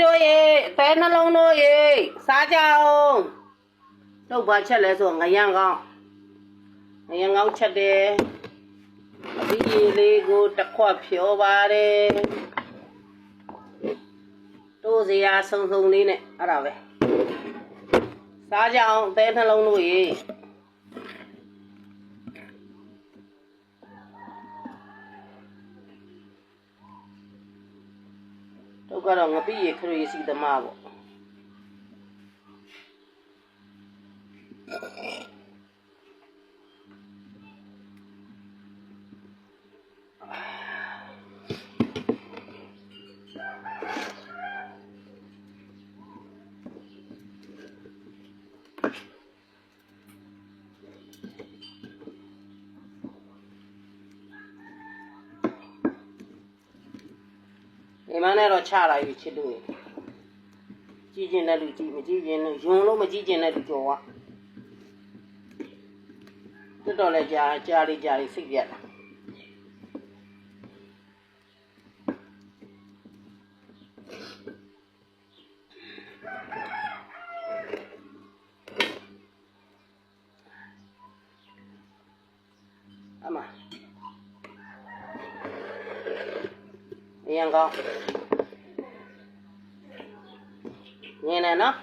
တို့ရေသဲနှလုံးတို့ရေစားကြအောင်တော့ဘာချက်လဲဆိုငရံကောင်းချက်တယ်အပြီးကြီးလေးကိုတစ်ခွက်ဖြောပါတယ်တို့စရာစုံစုံလေးနဲ့အဲ့ဒါပဲစားကြအောင်သဲနှလုံးတို့ရေတို့ကတော့ငပိရေခရီးစီသမားပေါ့ဒီမနဲ့တော့ချလာပြီချစ်လို့ကြီးကျင်တဲ့လူကြီးမကြီးကျင်လို့ယွန်လို့မကြီးကျင်တဲ့လူကြော်ကတော်လဲကြာလေးစိတ်ပြတ်အမအရင်ကောငင်းနေနော်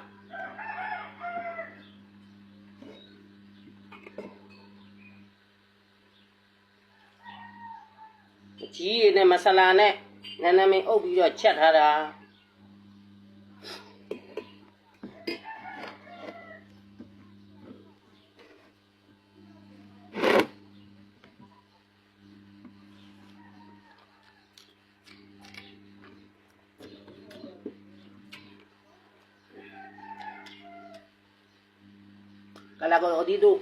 ကြီးရည်နဲ့မဆလာနဲ့နည်းနည်းမင်းအုပ်ပြီးတော့ချက်ထားတာကလာကိုဒီတို့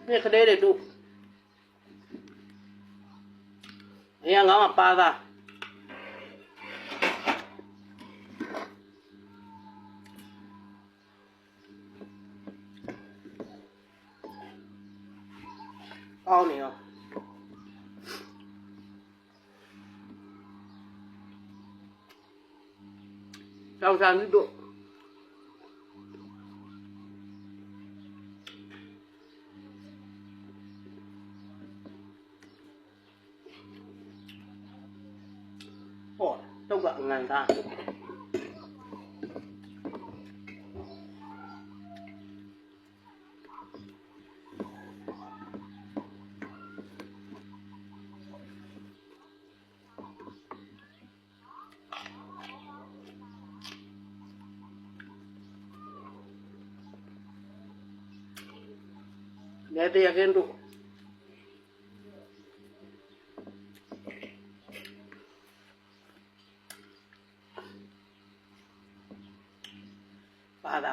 นี่ခလေးတွေတို့အရင်ကောင်းပါသားကောင်းနေရောကြောင်ဆန်တို့တော့ကငန်သားလဲတရကင်းတို့ပါတာ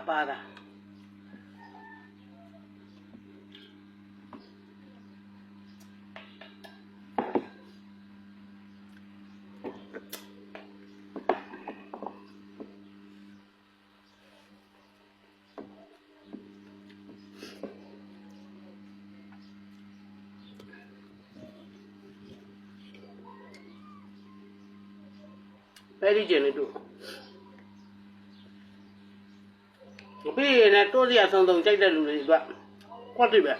ပဲဒီကျင်နေတို့ပြီးရင်လည်းတိုးစရာဆုံးကြိုက်တဲ့လူတွေအတွက်ကွက်တိပဲ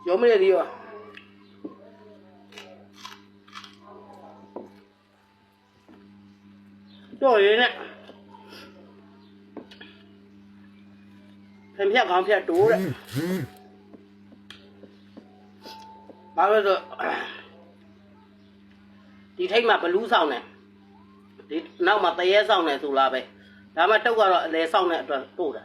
有没有理由？做人呢，片片刚片多了，ဘာလို့ဆိုဒီထိတ်မှာဘလူးဆောင်နေဒီ ဒီနောက်မှာတရေဆောင်နေဆိုလားပဲဒါမှတုတ်ကတော့အလဲဆောင်တဲ့အတွက်ပို့တာ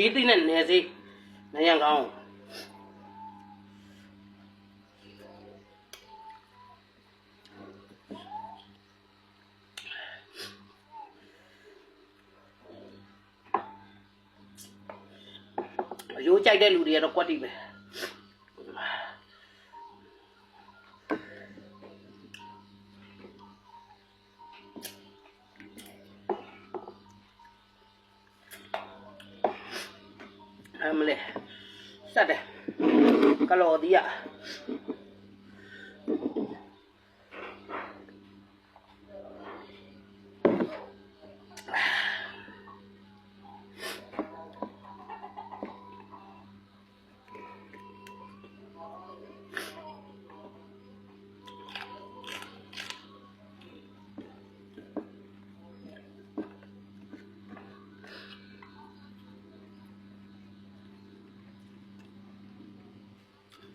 ကြီးသိနဲ့နေစေနေရန်ကောင်းအယိုးကြိုက်တဲ့လူတွေကတော့ကွက်တိပဲမလဲစတဲ့ကလော်ဒီယာ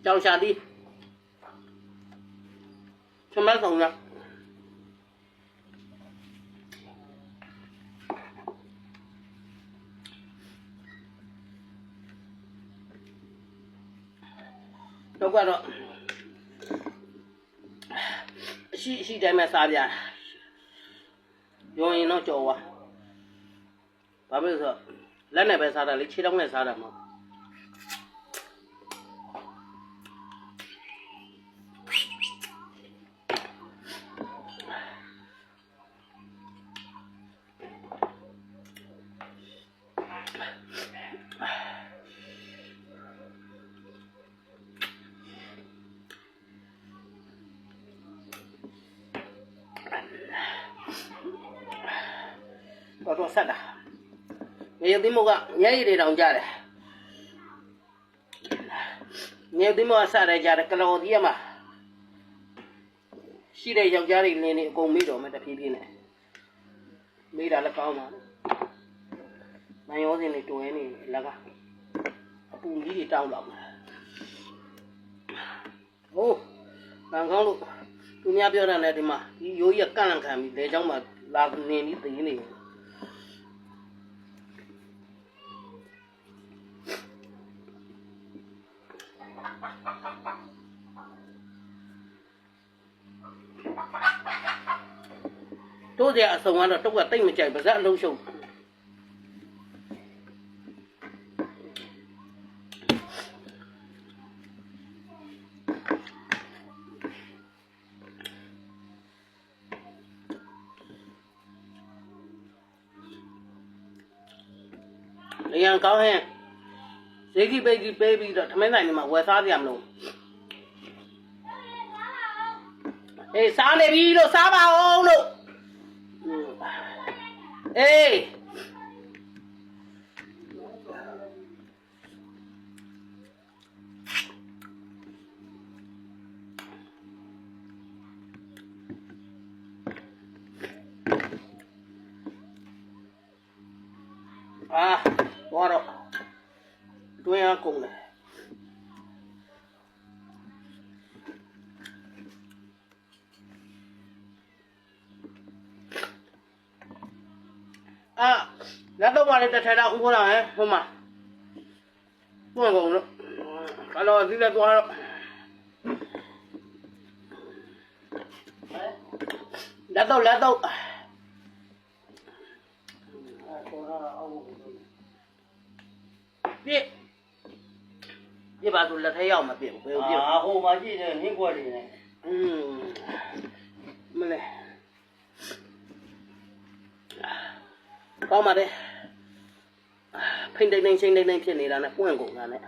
ကြောင်ရှာသည်ချမဆောင်ရတော့ကတော့ရှိတိုင်းမှာစားပြရုံရင်တော့ကြော်သွားဘာဖြစ်လို့ဆိုလက်နဲ့ပဲစားတာလေခြေထောက်နဲ့စားတာမဟုတ်တော့ဆက်တာငရုတ်သီးမုတ်ကညရည်တွေတောင်ကြတယ်ငရုတ်သီးမုတ်ကစတယ်ကြတယ်ကလော်သီးရမှာရှိတဲ့ယောက်ျားတွေလင်းနေအကုန်မေးတော်မယ်တဖြည်းဖြည်းနဲ့မေးတာလည်းကောင်းပါမန်ရောစင်တွေတွဲနေလက်ကအပူကြီးတွေတောင်းတော့ဟိုးကံကောင်းလို့သူများပြောတယ်လည်းဒီမှာဒီရိုးကြီးကန့်လန့်ခံပြီးလေချောင်းမှာလာနေပြီးသိနေတို့တဲ့အစုံကတော့တုတ်ကတိတ်မကြိုက်ပါစက်အလုံးရှုံအရင်ကောင်းဟဲ့ဈေးကြီးပိတ်ကြီးပေးပြီးတော့ထမင်းဆိုင်တွေမှာဝယ်စားကြရမလို့အေးစားနေပြီလို့စားပါအောင်လို့အေးဘောတော့တွင်းအားကုန်တယ်လက်တော့ပါလေတစ်ထက်တော့ဥပဒေဟဲ့ဟိုမှာပွင့်ကုန်လို့ကလောဒီလက်သွားတော့လက်တော့ပြပါဆိုလက်ထဲရောက်မပြဘူးဘယ်လိုပြဟိုမှာကြည့်နေဟင်းခွက်တွေနဲ့မလဲကောင်းပါတယ်ဖိန်တိန်တိန်ချင်းတိန်တိန်ဖြစ်နေတာနဲ့ပွင့်ကုန်တာနဲ့